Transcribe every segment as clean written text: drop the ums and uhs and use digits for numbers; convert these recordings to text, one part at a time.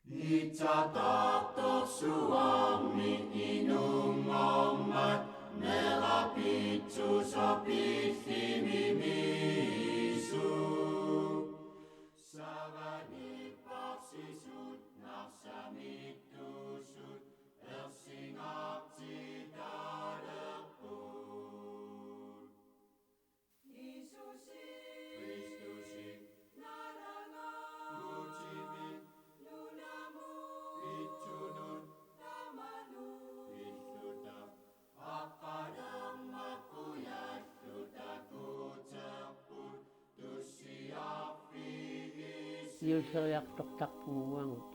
Itsa tahto suami inungomat merapitsu sopithi mimisu. Savani parsisut narsamitusut ersingapti dadeput. Isusi Kristusi naranga ucimit nunamu icunun tamanu isuta akadamaku yasutaku ceput tusiapi Iuseriartortarpunguangut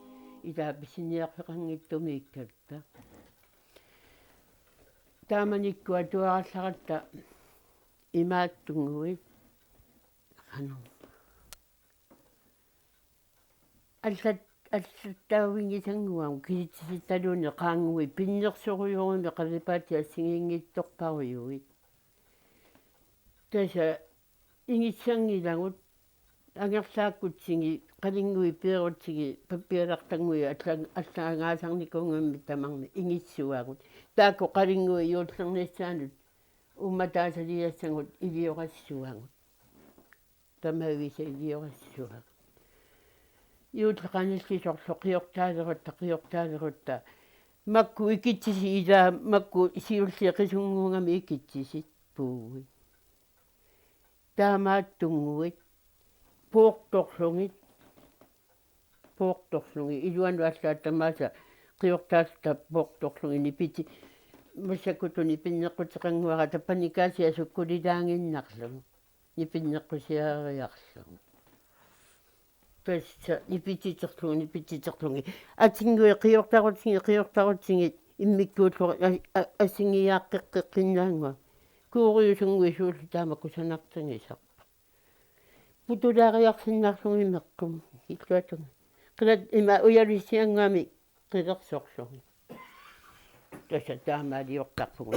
itaapissiniarfeqanngittumiikkatta taamanikkua tuarallaratta imaattunguit аллаттаавингисангуам киситситалуни qaanngui pinnersoruyuruми qalipaati ассигингитторпаруйуит таса ингиссангилагут ангерлааккутсиги qalingui пиерутсиги паппиалартангуи аллаагаасарникунгамми тамарми ингиссуагут таакку qalingui юуллерниссаанут умматаасалиассангут илиорассуагут тамаагиса илиорассуагут юутлеқаниллисорлу қиортаалерутта макку икитсиси илаа макку сиуллиқисунгуунгами икитсисит пууи таамааттунгуит поорторлунги илуану аллааттамааса қиортаалта поорторлунги нипити массакутуни пиннеққутеқангуара тапаникаасиа суккулилаангиннарлу нипиннеққусиаариарлу пэсса нипититерлунги атингуи қиортарутсиги иммиккуутлу ассигиааққеққиннаангуа кууриусунгуи суулли таамакку санартангисар путулаариарсиннарлуги меққум иллуатунга қилат има уялиссиангуами қилерсорлуги тасса таамаалиортарпугу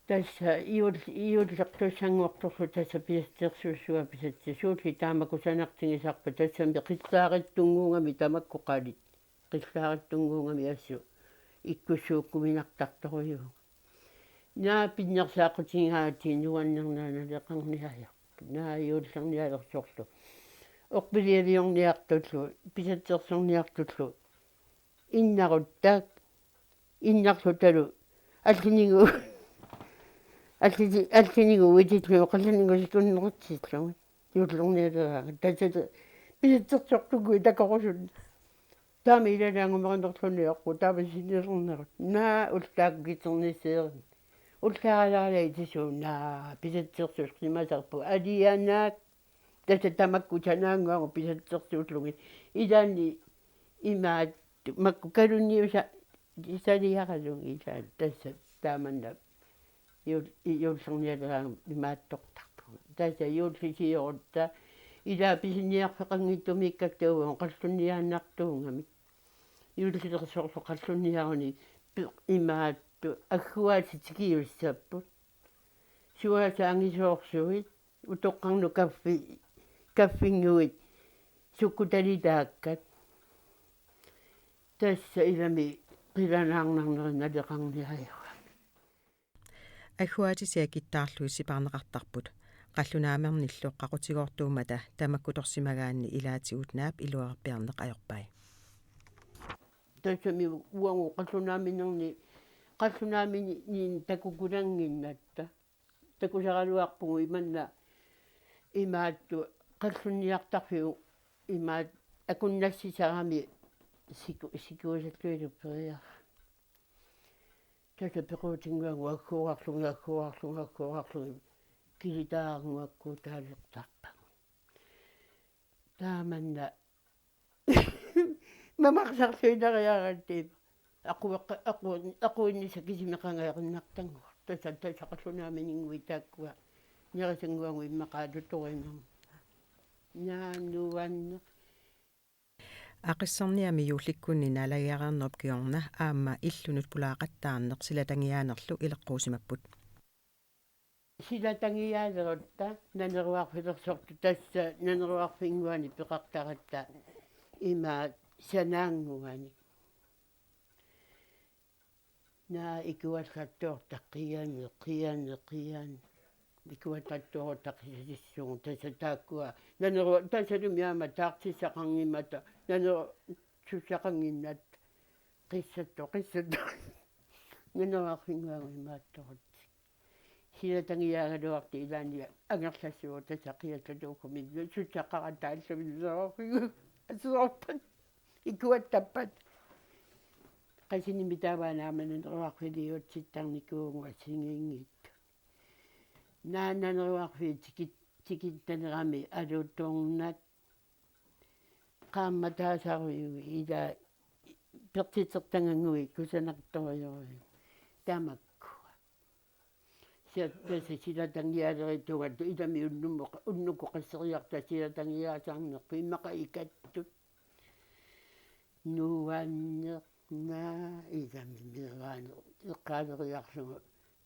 тасса иуллертуссангуорторлу тасса пиастерсуссуа писатсисуулли таамакку санартингисарпа тассами қиллаариттунгуунгами тамакку қалит қиллаариттунгуунгами ассу иккуссууккуминартарторуйу наа пиннерсаақутингаати нуаннернааналеқарниаяр наа иуллерниалерсорлу орпилиалиорниартуллу писатсерсорниартуллу иннаруттаак иннарлуталу аллинигу аллинигу уититлу қаллинигу сикуннерутсиллугу юуллерниалераа тасса писатсерсортугуи такорусун таами илалаангумеринерлунниаққу таама синнернерут наа уллаакку китернисеерни уллааралаалай тисуунаа писатсерсус қимасарпу алианаак тасса тамакку танаангуагу писатсерсууллуги илаанни имаат макку калунниуса исалиаралуги илаан тасса тааманна юуллерниалераа имааттортарпу тасса юуллисиорутта илаа писиниарфеқангиттумиккактуугун қаллунниааннартуунгами юуллилерсоорлу қаллунниаруни имаатту аггуаатитикиуссаппут суасаангисоорсуит утоққарну каффингуит суккуталитааккат тасса илами қиланаарнарнерин алеқарниаяа аггуаатисиа киттаарлуи сипаарнеқартарпут қаллунаамерниллу қақутигоортуумата тамаккуторсимагаанни илаатигут наап илуарпиарнеқ ajorpai тассами уангу қаллунаамини такукулангиннатта такусаралуарпугу иманна имаатту қаллунниартарфигу имаат акуннассисарами сикуусаллуилуппериар тасса пеқуутингуагу аккуарлунги килитаарнуакку таалертарпа тааманна мамарсарлуинериараттип aquinniса кисимеқангаериннартангу тасса қаллунааминингуи тааккуа нерисангуагу иммақаалуторинерма нааннуанне ақиссарниами юулликкунни налагиарернерп киорна аама иллунут пулаақаттаарнеқ силатангиаанерлу илеққуусимаппут силатангиаалерутта нанеруарфилерсорту тасса нанеруарфингуани пеқартаратта имаат sanaanguani naa ikuallattuorta qiani ikuallattuortaqisissugu tassa taakkua naneru tassalumiama taartissaqarngimata naneru sussaqanginnat qissattu naneruarfinguangui maattorut силатангиаагалуарти илаани ангерлассуа тасақиаллатууккуми суттаққаратааллавиллерорфигу асуорпат икуаттаппат qasiниmitaawaanaamанеруарфилиутситтарникуугуа сингингит нааннанеруарфи тикиттанерами алуутторнат qaammataasaruйуги ила пертитертангангуи кусанарторюруйу тамак tässä силатангиалеритугат илами уннуку qasseriarta силатангиаасаарнерпу иммаqa икаттут нуаннернаа илами мираано эққаалериарлугу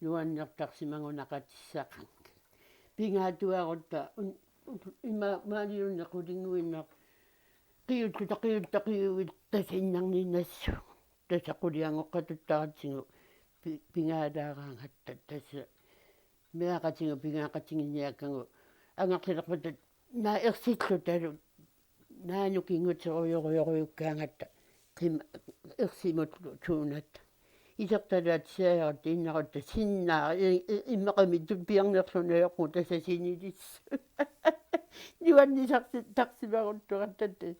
нуаннертарсимагунақатиссақанг пингаатуарутта има маалиуннеқулингуиннақ қиуттақиуттақиуит тасиннарниннассу тассақулиангоққатуттаратсигу пингаалаараангатта тасса меақатингу пингаақатингинниаккангу ангерлилерпатат наа ерсиллу талу наанукингутеруйоруйоруйуккаангатта qim ersimut tuunat isерталаат сиаерат иннарутта синнаа иммеқами туппиарнерлунеоқу тассасинилис нуаннисарти тарсимаруттугаттат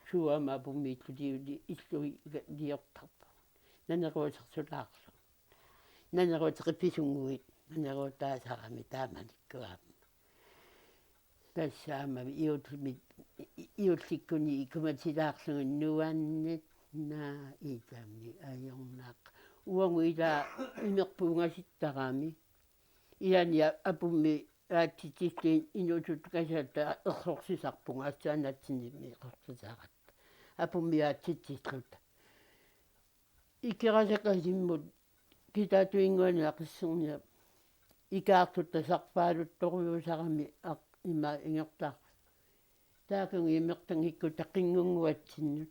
суама пуммиитту диули иллуи диортарпа нанеруусерсулаарлу нанеруутеқипписунгуит нанеруутаасарами тааманиккуаама тассаама иулликкуни икуматилаарлугу нуаннит наа итами аёрнаақ уангу ила имерпунгаситтарами илания апумми аатитисти инутут касаата ерсорсисарпунга ассаанатсиними ерсорсисааратта апумми аатитислута икерасакасиммут китаатуингуани ақиссерниа икаартутта сарпаалутторуйусарами има ингертаа таакунги имертангикку тақингунгуатсиннут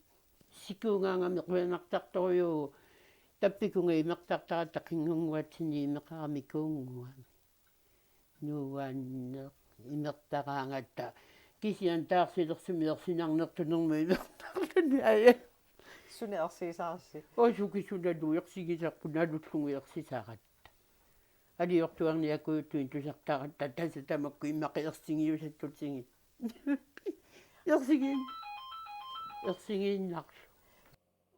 сикуугаангами қуянартарторюу таппикунга имертартара тақингунгуатсини имеқарами куунгуами нуанне имертараангатта кисиан таарсилерсумиерсинарнертунерми имертарлуни ая сунеерсисаарси осукисуналу ерсигисарпу налуллугу ерсисааратта алиортуарниакуутуин тусартаратта таса тамакку иммақиерсигиусаттутсиги ерсигииннарлу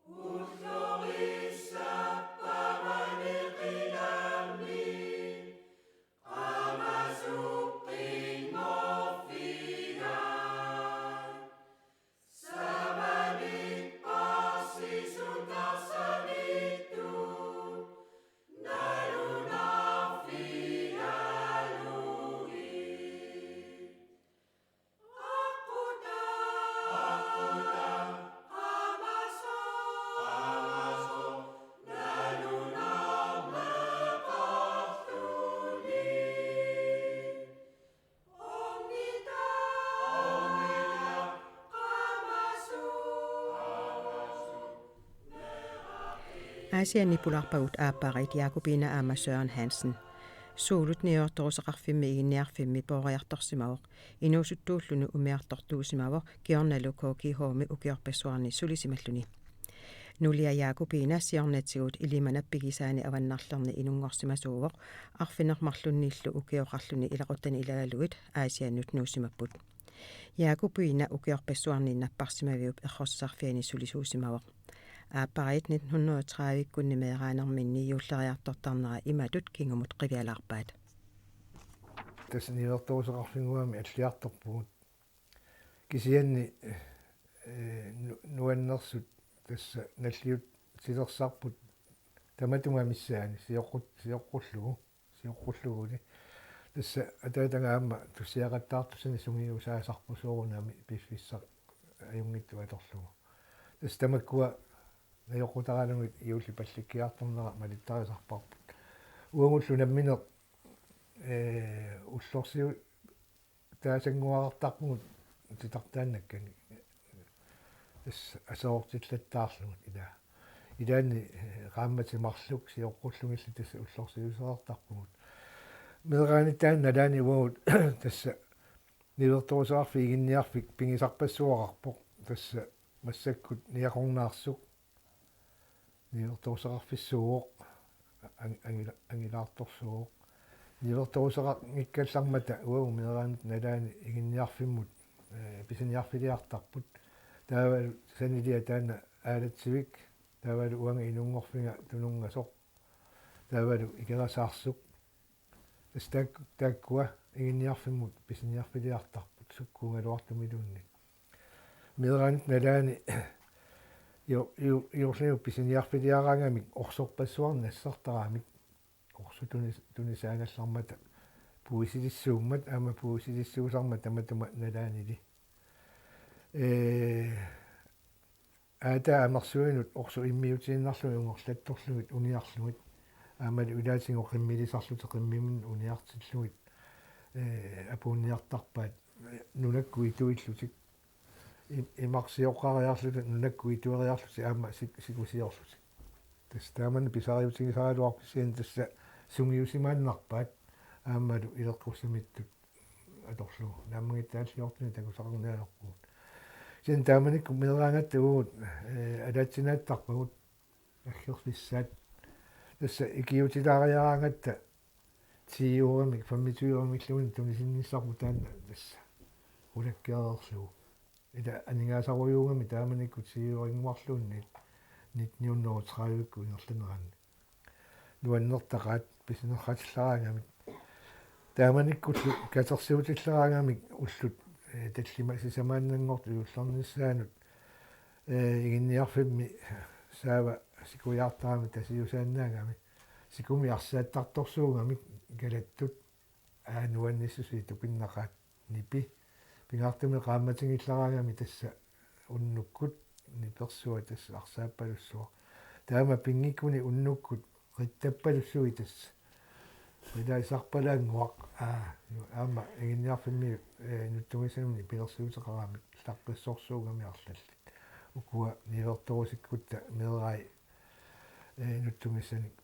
Ullorissa pavaneqilami amasuqqingofigan samanit passisutarsanittu nalunafialui aquta Aasianipulарпагут ааппарит Якобина аама Søren Hansen суулут ниорторусеқарфимми игинниарфимми поориарторсимавоқ инуусуттууллуну умиартортуусимавоқ киорналукооки хооми укиорпассуарни сулисималлуни нулиа Якобина сиорнатсигут илиманаппигисаани аваннарлерни инунгорсимасуувоқ арфинермарлуннииллу укиоқарлуни илақуттани илагалуит аасианнут нуусимаппут Якобина укиорпассуарни наппарсимавиуп эрроссарфиани сулисуусимавоқ ааппарит 1930-иккунни меэраанерминни юуллериартортарнера иматут кингумут қивиалаарпаат тассниертуусеқарфингуами аллиарторпугут кисианни нуаннерсут тасса наллиут силерсаарпут таматунга миссаани сиоққуллугуни тасса атаатангаама туссиақаттаартусани сунгиусаасарпу суурунами пиффиссақ аюнгитту аторлугу тасса тамаккуа наёқутараанугит иулли палликкиарторнера малиттарисарпарпут уангуллунамминеқ уллорсиу таасангуарартарпугут титартааннаккани тас асоортиллаттаарлугут илаани qaammatимарлук сиоққуллугилли тасса уллорсиусеэртарпугут меэраанитаан налаани уут тасса нивертуусаарфи игинниарфик пингисарпассуақарпоқ тасса массаккут ниақорнаарсук нивертуусеқарфиссуоқ ангилаарторсуоқ нивертуусеқар иккаллармата уау меэраанит налаани игинниарфиммут писиниарфилиартарпут таава санилиа таана аалатсивик таавалу уанга инунгорфинга тунунгасоқ таавалу икерасаарсук тааккуа игинниарфиммут писиниарфилиартарпут суккуунгалуартумилуунни меэраанит налаани иорлиу писиниарфилиараангамик орсорпассуарнассартараамик орсутунисаагаллармата пуисилиссууммат аама пуисилиссуусарма таматума налаанили аата амарсуинут орсу иммиутииннарлуи унгорлатторлугит униарлугит аамали улаатингоқиммилисарлут қиммимин униартиллугит апуунниартарпаат нунаккуи туиллутик имарсиоққариарлут нунаккуи туериарлути аама сикусиорлути тас таамани писариутигисаалуарписиин тасса сунгиусимааннарпаат аамалу илеққуссимиттут аторлу нааммагиттааллиортни такусақарниалерпуут син тааманик меэраангатта уут алаатсинааттарпагут аггерфиссаат тасса икиутилаариараангатта тиурамик фаммитуйурамиклуин тунисинниссарпу таанна тасса улаккеерерлугу ида анингаасаруйуугами тааманикку тиурингуарлуунни нитниуннерутраавикку ингерланераанни нуаннертақаат писинерратиллараангамик тааманиккуллу катерсиутиллараангамик уллут таллима сисамааннангорту юулларниссаанут игинниарфимми саава сикуяартаами тасиусааннаагами сикуми арсааттарторсуугамик галаттут аануанниссуси тупиннақаат нипи пингаартами qaammatingillaraangami тасса уннуккут ниперсуа тасса арсааппалуссуа таама пингиккуни уннуккут риттаппалуссуи тасса илаисарпалаангуақ аама игинниарфимми нуттугисанумни пилерсуутеқараамик таққиссорсуугами арлалли укуа нивертуусиккутта меэрай нуттугисаник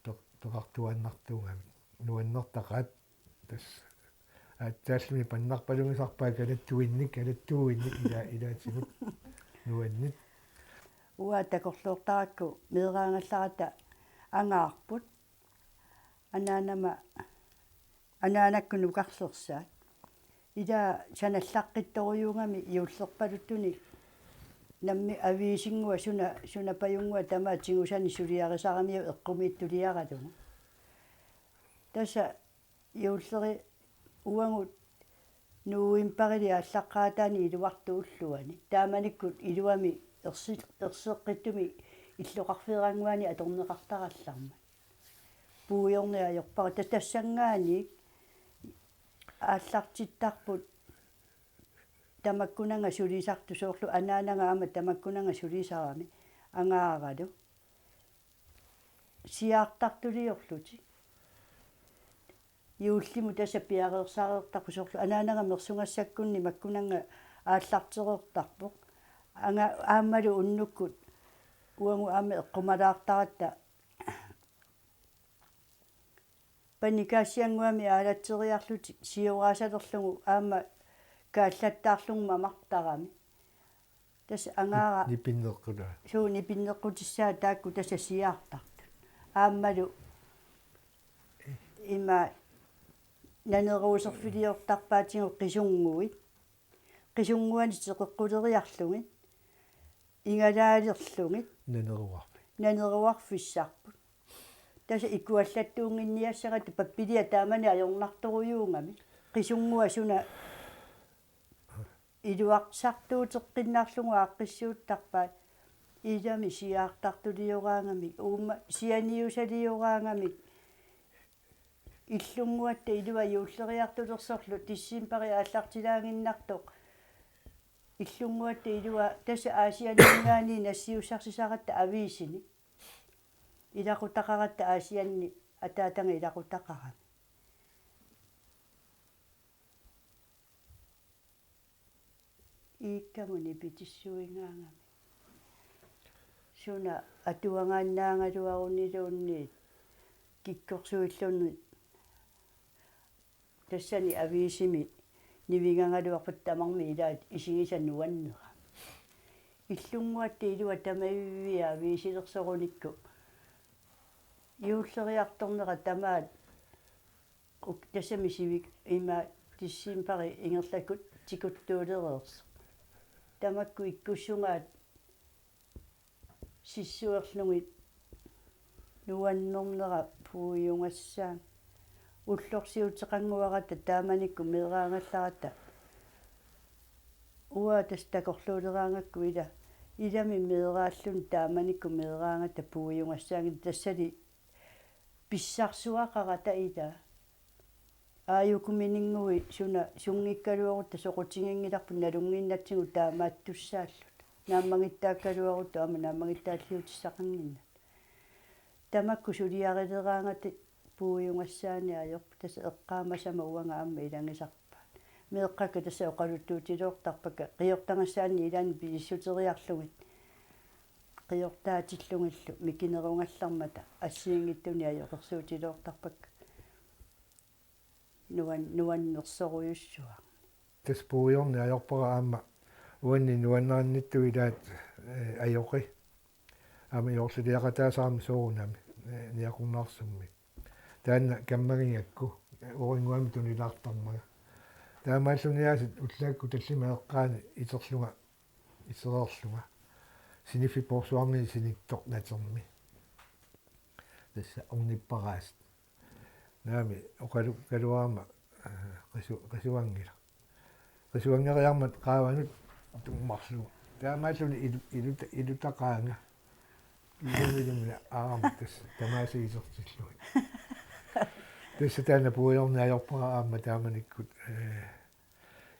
пеқартуаннартуугами нуаннертақаат тасса аттааллуни паннарпалугисарпаа калаттуинник илаатигут нуаннит уа такорлуортаракку меэраангалларата ангаарпут анаанакку нукарлерсаат ида саналлаққитторюунгами иуллерпалуттуни намми авиисингуа суна паюнгуа тамаатингусани сулиарисарамиу эққумииттулиаратуна таса иуллери уангут нуимпарили аллаққаатаани илуартууллуани тааманиккут илуами ерсеққиттуми иллоқарфеерангуани аторнеқартаралларма пуйорниаёрпара тассангаани ааллартиттарпут тамаккунанга сулисарту соорлу анаанагаама тамаккунанга сулисарами ангааралу сиаартартулиорлути юуллиму таса пиареерсаареертарпу соорлу анаанага мерсунгассаккунни маккунанга ааллартереертарпоқ anga аамалу уннуккут уангу аама эққумалаартаратта паникаасиангуами аалатсериарлути сиораасалерлугу аама кааллаттаарлугу мамартарами тас ангаара нипиннеққула сууни пиннеққутиссаа таакку таса сиаартартут аамалу има нанеруусерфилиортарпаатингу қисунгуани теқеққулериарлугит ингалаалерлугит нанеруарфиссаарпут таса икуаллаттуунгинниассагату паппилиа таамани аёрнарторуйуунгами қисунгуа суна илуарсартуутеққиннаарлугу ааққиссууттарпаат илами сиаартартулиораангами уумма сианиусалиораангами иллунгуатта илуа юуллериартулерсорлу тиссиимпари ааллартилаангиннартоқ иллунгуатта илуа таса аасианингаани нассиуссарсисаратта авиисини илақутақаратта аасианни атаатанга илақутақарами ииккамуни питиссуингаангами suna atuangaannaangaluaruniluunniit kikkorsuillunni тассани авиисими нивигангалуарпат тамарми илаат исигисаннуаннера иллунгуатти илуа тамавивиа авиисилерсоруникку юуллериарторнера тамаат ук тассами сивик има тиссимпари ингерлакут тикуттуулереерс тамакку иккуссунгаат сиссуерлугит нуаннорнера пууйунгассаа уллорсиутеқангуарата тааманикку меераангалларата уа тастакорлуулераангакку илами меерааллун тааманикку меераангата пууйунгассаангит тассали писсарсуақарата ита ааюкуминингуи суна сунгиккалуарутта соқутингингиларпу налунгииннатсигу таамааттуссааллут нааммагиттааккалуарутта ама нааммагиттааллиутиссақангинна тамакку сулиарилераангати puujungassaani ajorpu tasa eqqaamasama uanga amma ilangисарпаат меэккака тасса оқалуттуутилуортарпака қиортангасsaани илаани писsuteriarlugit қиортаатиллугиллу микинерунгаллармата ассиингиттуни ajorерсуутилуортарпака нуаннерсоруйуссуа тас пуйорни ajorpara аама уанни нуаннераннитту илаат ajоқи ама иорсулиақатаасаарми соорунами ниақуннаарсумми таанна каммагингакку орингуами тунилаартармага таамааллуниаасит уллаакку таллима эққаани итерлунга исереерлунга синифи порсуарми синиктор натерми тасса орниппараас наами оқалу калуаама qisuanngeriarmat qaavanut tummarlugu taamaalluni ilutaqaanga ilumilumna aaramtas tamaasiisertilluit tassa taana puujorniajorpara aamma taamanikkut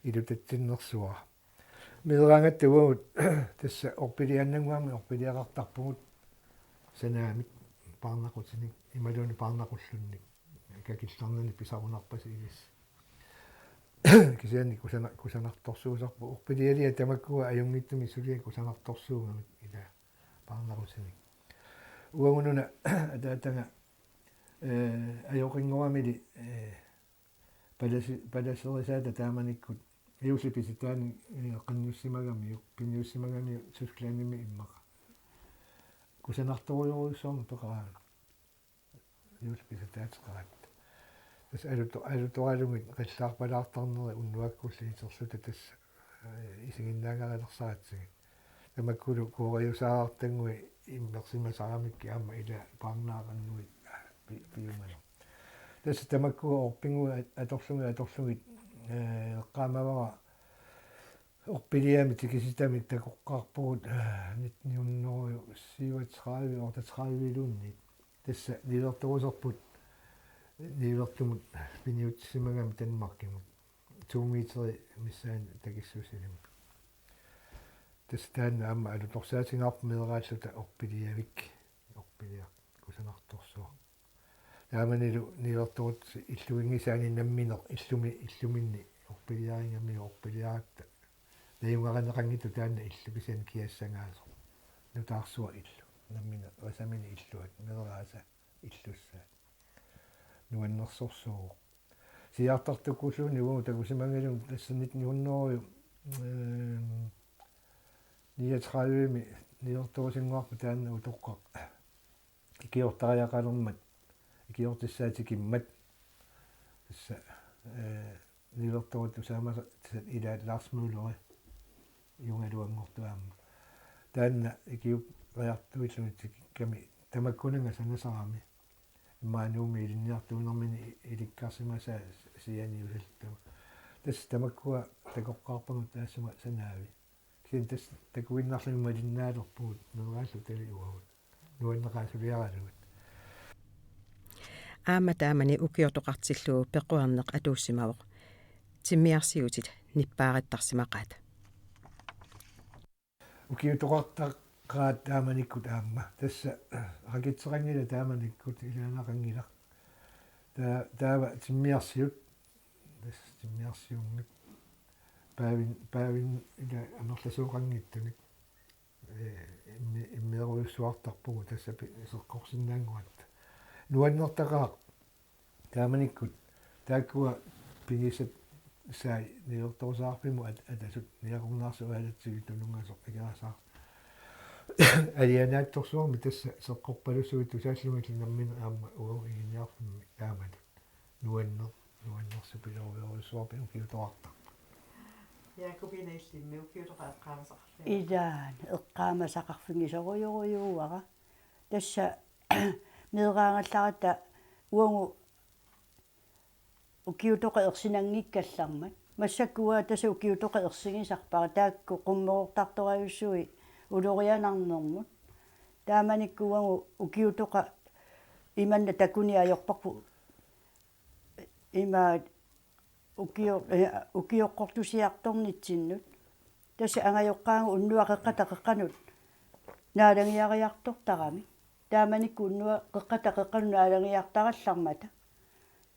ilutatsinnersuara miderangattavugut tassa orpiliannanguami orpiliaqartarpugut sanaamik paarnaqutinik imaluni paarnaqullunik kakillarnani pisarunarpasi ilis kisianni kusanartorsuusarpu orpilialia tamakkua ajungittumi sulia kusanartorsuugamik ila paarnaqutinik uagununa ataatanga ajoqinguamili palaserisaata taamanikkut iusipisitaani qannuussimagami pinniussimagami susklaanimi immaqa kusanartorujoruussormu peqaraa iusipisitaatiqarat tas alutoralungit qallaarpalaartarneri unnuakkulliiterluta tassa isiginnaangarelersaatsigit tamakkulu kuoriusaarartangui immersimasaaramikki aamma ila paarnaaqannui piumalo tassa tamakkua orpingui atorlugit eqqaamavara orpiliami tikisitami takoqqaarpugut nitniunnoru 37 or 30 tassa nilertoruserput nilertumut piniutsimagami tanmarkimut 2 meteri missaan takissuusilim tassa taanna aamma alutorsaatigaarpu mideraalluta orpiliavik orpilia kusanartorsuar taamanilu nilertorut illuingisaani namminer illuminni orpiliaringami orpiliaatta nayungaranneqangitu taanna illupisan kiassangaaso nutaarsua illu nammina wasamini illuat mideraasa illussa nuannersorsuuq siartartukkulluuni ugu takusimangalum tassanit niunnoruju 39 nilertorusinguarpu taanna utoqqaq ikiortariaqalermat ikiortissaatikimat tassa nilertorut usaamasa ilaat laarsmuulori iungaluangortuaamma taanna ikiup riartuilluit kami tamakkunanga sanasarami imaanuumi ilinniartuunermini ilikkarsimasa sianiusaltu tassa tamakkua takoqqaarpagut taassuma sanaavi kiin tass takuinnarlugma linnaalerpugut meraallu tali uagut nuanneqaasuliaralugut aama taamani ukiortoqartilluu pequarneq atuussimavoq timmiarsiutit nippaarittarsimaqaat ukiutoqartaqaat taamanikkut aamma tassa rakitserangila taamanikkut ilaanaqangila taava timmiarsiut tass timmiarsiungnik paavin ila anerlasuuqangittunik immeeruus уусуартарпугу тассапи исеққорсиннаангуатта нуаннертақаа тааманиккут тааккуа пигисат сай ниорторсаарпиму атасут ниакорнаарсу аалатсиги тулунгасоқ игаасаар алианаатторсуарми тасса сеққорпалуссуит тусааллугалинэрмина аама угу игиниарфимми таамалу нуаннерсу пилориоруссуарпину киуторартар Якубинаиллимми укиутоқааққаамасақарфи идаан эққаамасақарфигисоруйоруйууара тасса неераангалларата уангу укиутоқа ерсинангиккаллармат массаккуа таса укиутоқа ерсигисарпара таакку қуммеортартораюссуи улорианарнэрмут тааманиккуангу укиутоқа иманна такуни аёрпарпу има укиоққортусиарторнитсиннут тасса ангайоққаангу уннуақеққатақеққанут наалангиариартортарами тааманикку уннуа қеққатақеққану наалангиартараллармата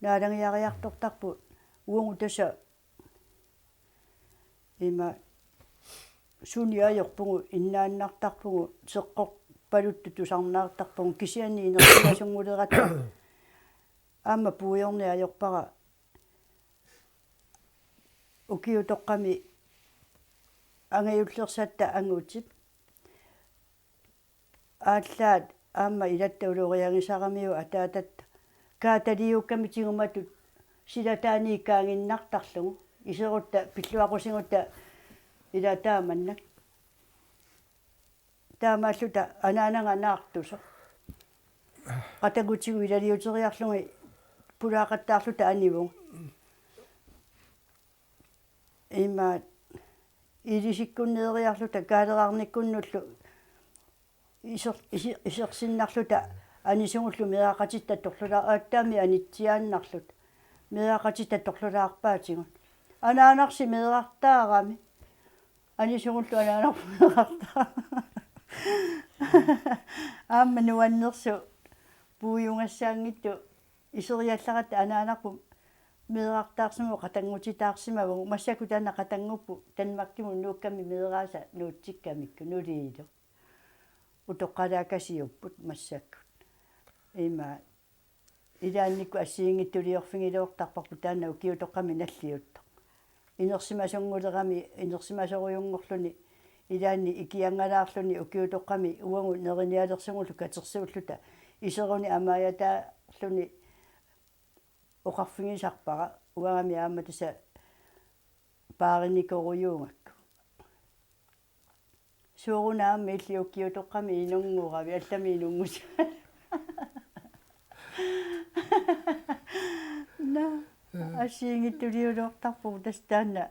наалангиариартортарпу уонгу тасса има суниаёрпугу иннааннартарпугу сеққорпалутту тусарнаартарпугу кисиани инерсимасунгулерата аама пуйорни аёрпара укиутоққами ангаюллерсатта ангутип ааллаат аама илатта улориангисарамиу атаататта кааталиукками тигуматут силатааникаангиннартарлугу исерутта пиллуақусингутта илатааманнак таамааллута анаананганаартусо qatagutigu ilaliuteriarlungi pulaaqattaarluta anivung има илисиккуннеериарлута каалераарниккуннуллу исерсиннарлута анисунгуллу меаақатиттатторлула ааттаами анитсиааннарлут меаақатиттатторлулаарпаатигут анаанарси меэрартаарами анисунгуллу анаанарпу меэрартаа аама нуаннерсу пуйунгассаангитту исериалларат анаанарпу меэрартаарсиму qatangutitaarsимаву массаку таана qatanguppu танмаккиму нуукками меэрааса нуутсиккамикку нулиилу утоққалаакасиуппут массакку има илаанникку ассиингиттулиорфигилуортарпарпу таана укиутоққами наллиутто инерсимасунгулерами инерсимасоруйунгорлуни илаанни икиангалаарлуни укиутоққами уангу нериниалерсугулу катерсууллута исеруни амааятаарлуни оқарфигисарпара уагами аама таса паариникоруйуунгакку суорунаами иллиуккиутоққами инунгурави аллами инунгуса на ассиингиттулиулуортарпу тастаана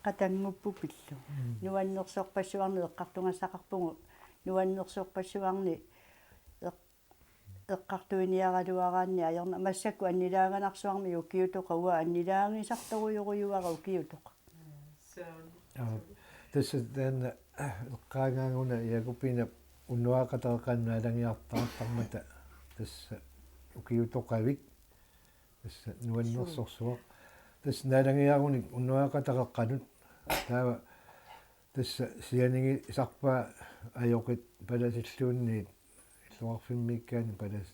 qatanguppu pillu nuannersorpassuarni eqqartungassaqarpugu nuannersorpassuarni эққартуиниаралуараанни аерна массакку аннилааганарсуарми укиутоқа уа аннилаагисарторуйоруйуара укиутоқа тасса таана эққаагаагуна якуппина уннуақатаеққаннаалангиартаартармата тасса укиутоқавик тасса нуаннерсорсуа тасса наалангиаагуник уннуақатаеққанут таава тасса сианинги сарпаа аёқит паласиллуунни луарфиммиккаани палас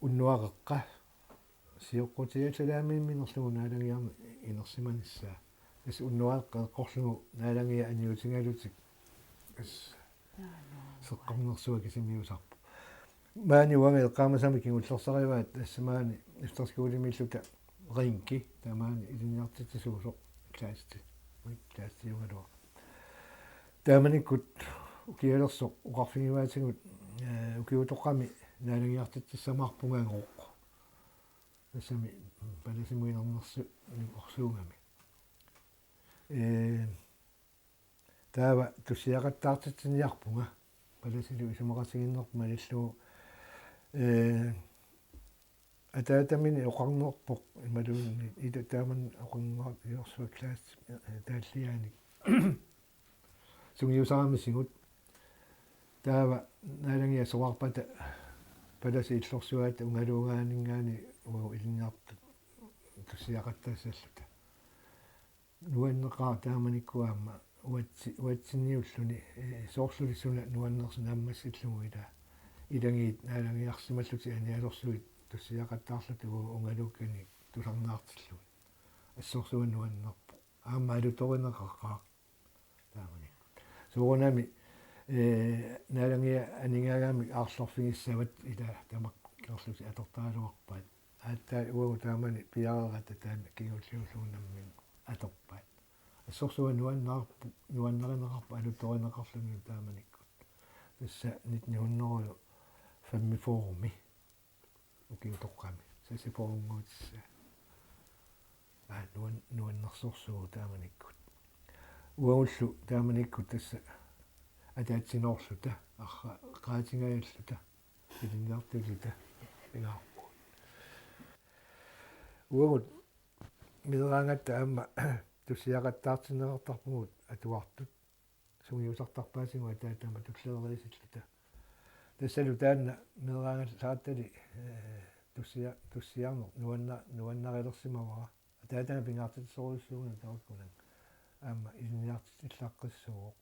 уннуақеққа сиоққутиаталаамиимминерлугу наалангиарми инерсиманиссаа тас уннуақеққорлугу наалангиа аниутингалутик ас сеққарнерсуа кисимиусарпу маани уанга эққаамасами кигуллерсариваат тассамаани ифтерскуулимиллута ринки тамаани илиниартитсуусоқ клаасти клаастиугалуа тааманиккут укиалерсоқ уқарфигиваатингут укиутоққами наалангиартитсамаарпунгаангоқ тассами паласимуинернерсу орсуугами таава туссиақаттаартитсиниарпунга паласилу исумақасигиннерпу малиллуу атаатамини оқарнерпоқ ималуунни ита тааман оқингорат иорсуа класс тааллиаани сунгиусарами сигут таава наалангиа соарпата паласи иллорсуаата унгалуугаанинггаани угу илингаартут туссиақаттаассаллута нуаннеқаа тааманиккуаама уатсинниуллуни соорсулиссуна нуаннерсина аммассиллугу илангиит наалангиарсималлути аниалорсуит туссиақаттаарлуту унгалуккани тусарнаартиллуги ассорсуан нуаннерпо аама алуторинеқарқаа таамани суунами наалангиа анингагаами аарлорфигиссават ила тамақ керлути атортаалуарпаат аатта уагу таамани пиарерата таана кигуллиуллуунаммин аторпаат ассорсуан нуаннеринеқарпа алуторинеқарлуни тааманиккут тасса 1900 фаммифооми укиутоққами сасифоонгуутисса нуаннерсорсуу тааманиккут уагуллу тааманиккут тасса атаатсиноорлута арра qaatiнгаяллута илинниартулита ингаарпу уагут мидераангатта аама туссиақаттаартинеқартарпугут атуартут сунгиусартарпаасингу атаатаама туллеерисиллута тассалу таанна мидераангат сааттали туссиарнер нуаннарилерсимавара атаатага пингаартитсоруссууна тааккунан аама илинниартит иллааққиссуоқ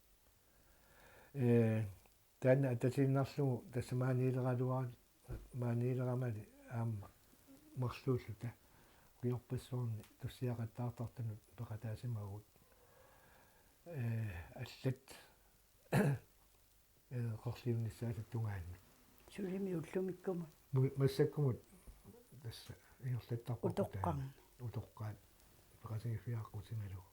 таанна ататиннарлугу тассамааниилералуарат маанилерамали аама марлууллута уиорпассуарни туссиақаттаартартанут пеқатаасимагут аллат qorsliunnissaasat tungaanni сулими уллумиккума массаккумут тасса иорлаттарпа утоққаан пеқатигифиаққутингалу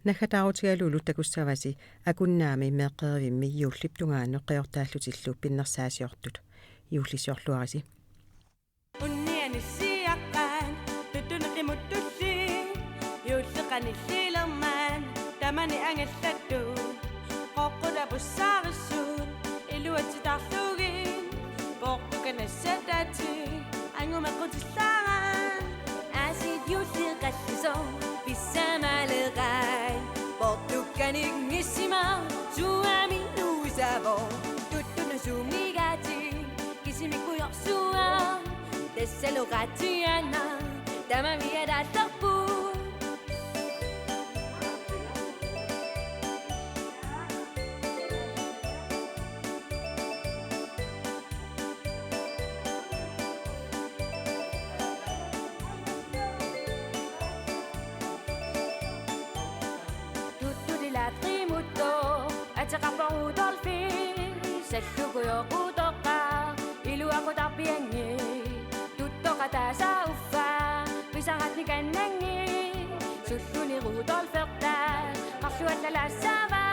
нахатаарутигалуулу такуссаваси акуннаами меэққеривимми юуллиптунгаанно қиортааллутиллу пиннерсаасиортут юуллисиорлуариси уннианиссиаққаан тутунеқимуттулли юуллеқаниллилермаан тамани ангаллатту qoqqulapussaarissuun iluatitарлугин поққуканассатати ангумаққутиллаарaan асит юуллеқаллисо писсамалеқай поққукканингиссима суами нуусаво туттунасумигати кисимиккуйорсуа тассалоқатиана тамамиадалларпу sallukuyoquttoqqa iluaqutарпианги туттоqataasauффа писаратниканнанги суллунирутолферта qарлуаллалаассаава